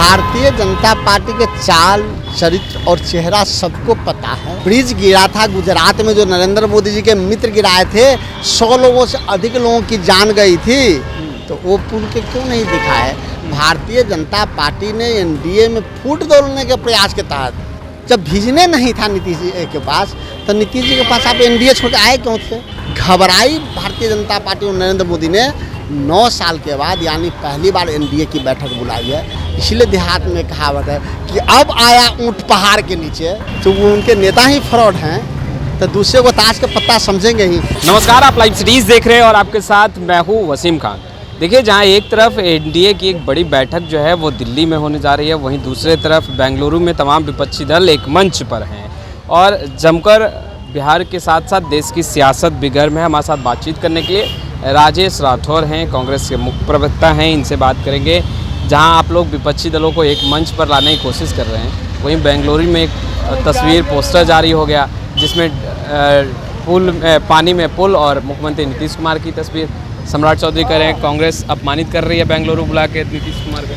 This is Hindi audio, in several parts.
भारतीय जनता पार्टी के चाल चरित्र और चेहरा सबको पता है। ब्रिज गिरा था गुजरात में, जो नरेंद्र मोदी जी के मित्र गिराए थे, 100 लोगों से अधिक लोगों की जान गई थी, तो वो पुल के क्यों नहीं दिखाए। भारतीय जनता पार्टी ने एनडीए में फूट तोड़ने के प्रयास के तहत जब भेजने नहीं था नीतीश जी के पास, तो नीतीश जी के पास आप एनडीए छोड़ के आए क्यों थे। घबराई भारतीय जनता पार्टी और नरेंद्र मोदी ने 9 साल के बाद यानी पहली बार एनडीए की बैठक बुलाई है। इसलिए देहात में कहावत है कि अब आया ऊंट पहाड़ के नीचे, तो वो उनके नेता ही फ्रॉड हैं, तो दूसरे को ताश का पत्ता समझेंगे ही। नमस्कार, आप लाइव सिटीज देख रहे हैं और आपके साथ मैं हूं वसीम खान। देखिए, जहां एक तरफ एनडीए की एक बड़ी बैठक जो है वो दिल्ली में होने जा रही है, वहीं दूसरे तरफ बेंगलुरु में तमाम विपक्षी दल एक मंच पर हैं और जमकर बिहार के साथ साथ देश की सियासत भी गर्म है। हमारे साथ बातचीत करने के लिए राजेश राठौर हैं, कांग्रेस के मुख्य प्रवक्ता हैं, इनसे बात करेंगे। जहां आप लोग विपक्षी दलों को एक मंच पर लाने की कोशिश कर रहे हैं, वहीं बेंगलुरु में एक तस्वीर पोस्टर जारी हो गया जिसमें पानी में पुल और मुख्यमंत्री नीतीश कुमार की तस्वीर। सम्राट चौधरी कह रहे हैं कांग्रेस अपमानित कर रही है बेंगलुरु बुला के नीतीश कुमार को।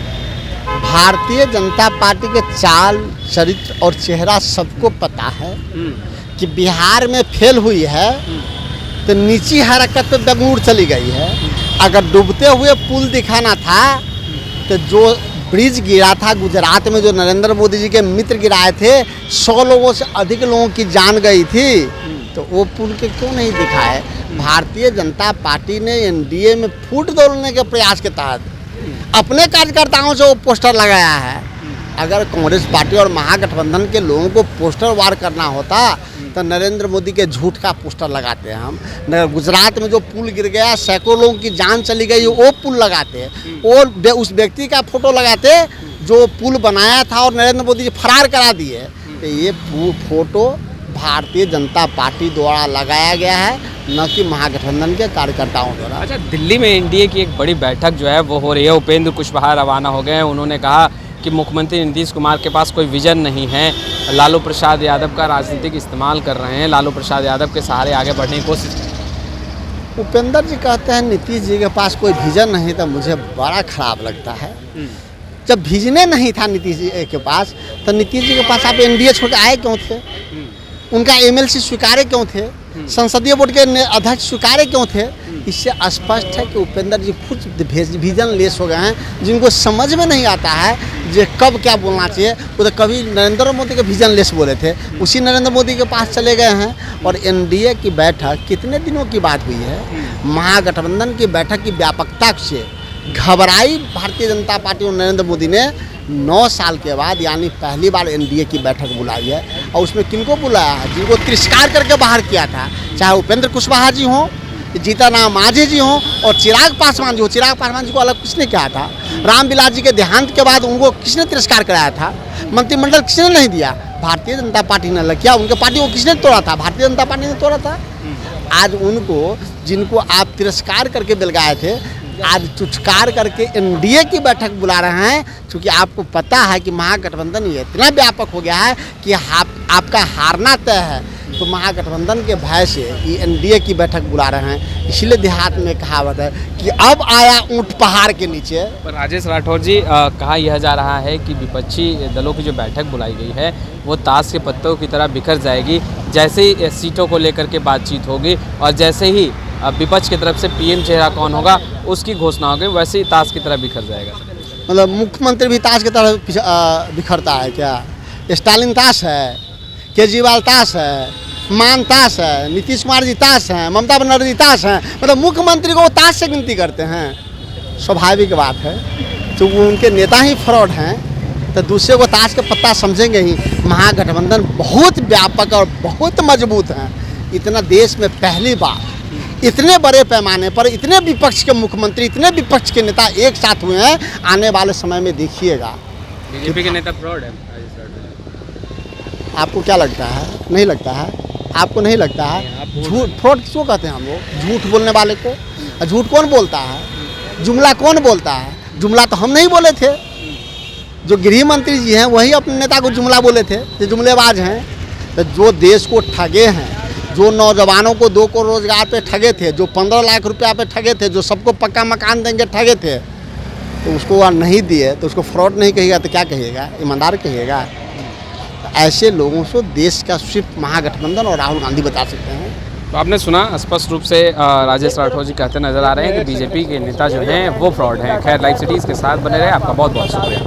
भारतीय जनता पार्टी के चाल चरित्र और चेहरा सबको पता है कि बिहार में फेल हुई है, तो नीची हरकत पे बेंगलुरु चली गई है। अगर डूबते हुए पुल दिखाना था, तो जो ब्रिज गिरा था गुजरात में, जो नरेंद्र मोदी जी के मित्र गिराए थे, 100 लोगों से अधिक लोगों की जान गई थी, तो वो पुल के क्यों नहीं दिखाए। भारतीय जनता पार्टी ने एनडीए में फूट तोड़ने के प्रयास के तहत अपने कार्यकर्ताओं से वो पोस्टर लगाया है। अगर कांग्रेस पार्टी और महागठबंधन के लोगों को पोस्टर वार करना होता, तो नरेंद्र मोदी के झूठ का पोस्टर लगाते हैं हम। गुजरात में जो पुल गिर गया, सैकड़ों लोगों की जान चली गई, वो पुल लगाते, और उस व्यक्ति का फोटो लगाते जो पुल बनाया था और नरेंद्र मोदी जी फरार करा दिए। तो ये फोटो भारतीय जनता पार्टी द्वारा लगाया गया है, न कि महागठबंधन के कार्यकर्ताओं द्वारा। अच्छा, दिल्ली में एनडीए की एक बड़ी बैठक जो है वो हो रही है। उपेंद्र कुशवाहा रवाना हो गए हैं। उन्होंने कहा कि मुख्यमंत्री नीतीश कुमार के पास कोई विजन नहीं है, लालू प्रसाद यादव का राजनीतिक इस्तेमाल कर रहे हैं, लालू प्रसाद यादव के सहारे आगे बढ़ने की कोशिश कर रहे हैं। उपेंद्र जी कहते हैं नीतीश जी के पास कोई विजन नहीं, तो मुझे बड़ा खराब लगता है। जब भेजने नहीं था नीतीश जी के पास, तो नीतीश जी के पास आप एनडीए छोड़ के आए क्यों थे। उनका एमएलसी स्वीकारे क्यों थे, संसदीय बोर्ड के अध्यक्ष स्वीकारे क्यों थे। इससे स्पष्ट है कि उपेंद्र जी खुद विजन लेस हो गए हैं, जिनको समझ में नहीं आता है जो कब क्या बोलना चाहिए। वो तो कभी नरेंद्र मोदी के विजन लेस बोले थे, उसी नरेंद्र मोदी के पास चले गए हैं। और एनडीए की बैठक कितने दिनों की बात हुई है। महागठबंधन की बैठक की व्यापकता से घबराई भारतीय जनता पार्टी और नरेंद्र मोदी ने 9 साल के बाद यानी पहली बार एनडीए की बैठक बुलाई है। और उसमें किनको बुलाया है, जिनको तिरस्कार करके बाहर किया था, चाहे उपेंद्र कुशवाहा जी हों, जीतनराम मांझी जी हों और चिराग पासवान जी हो। चिराग पासवान जी को अलग किसने किया था। रामविलास जी के देहांत के बाद उनको किसने तिरस्कार कराया था, मंत्रिमंडल किसने नहीं दिया, भारतीय जनता पार्टी ने अलग किया। उनके पार्टी को किसने तोड़ा था, भारतीय जनता पार्टी ने तोड़ा था। आज उनको, जिनको आप तिरस्कार करके बेलगाए थे, आज चुचकार करके एनडीए की बैठक बुला रहे हैं, क्योंकि आपको पता है कि महागठबंधन ये इतना व्यापक हो गया है कि आपका हारना तय है। तो महागठबंधन के भय से ये एनडीए की बैठक बुला रहे हैं। इसलिए देहात में कहावत है कि अब आया ऊंट पहाड़ के नीचे। पर राजेश राठौर जी, कहा यह जा रहा है कि विपक्षी दलों की जो बैठक बुलाई गई है वो ताश के पत्तों की तरह बिखर जाएगी। जैसे ही सीटों को लेकर के बातचीत होगी और जैसे ही विपक्ष की तरफ से पीएम चेहरा कौन होगा उसकी घोषणा होगी, वैसे ही ताश की तरह बिखर जाएगा। मतलब मुख्यमंत्री भी ताश की तरह बिखरता है क्या। स्टालिन ताश है, केजरीवाल ताश है, मान ताश है, नीतीश कुमार जी ताश हैं, ममता बनर्जी ताश हैं। मतलब मुख्यमंत्री को वो ताश से गिनती करते हैं। स्वाभाविक बात है, तो वो उनके नेता ही फ्रॉड हैं, तो दूसरे को ताश के पत्ता समझेंगे ही। महागठबंधन बहुत व्यापक और बहुत मजबूत हैं। इतना देश में पहली बार इतने बड़े पैमाने पर इतने विपक्ष के मुख्यमंत्री, इतने विपक्ष के नेता एक साथ हुए हैं। आने वाले समय में देखिएगा। बीजेपी के नेता फ्रॉड है। आपको क्या लगता है, नहीं लगता है, आपको नहीं लगता है। झूठ फ्रॉड किसको कहते हैं हम लोग, झूठ बोलने वाले को। झूठ कौन बोलता है, जुमला कौन बोलता है। जुमला तो हम नहीं बोले थे, जो गृह मंत्री जी हैं वही अपने नेता को जुमला बोले थे, जो जुमलेबाज हैं। तो जो देश को ठगे हैं, जो नौजवानों को 2 करोड़ रोजगार पे ठगे थे, जो 15 लाख रुपया पे ठगे थे, जो सबको पक्का मकान देंगे ठगे थे, तो उसको वहाँ नहीं दिए तो उसको फ्रॉड नहीं कहिएगा तो क्या कहिएगा, ईमानदार कहिएगा। ऐसे लोगों को देश का सिर्फ महागठबंधन और राहुल गांधी बता सकते हैं। तो आपने सुना स्पष्ट रूप से राजेश राठौर जी कहते नजर आ रहे हैं कि बीजेपी के नेता जो हैं वो फ्रॉड हैं। खैर, लाइव सिटीज़ के साथ बने रहे, आपका बहुत बहुत शुक्रिया।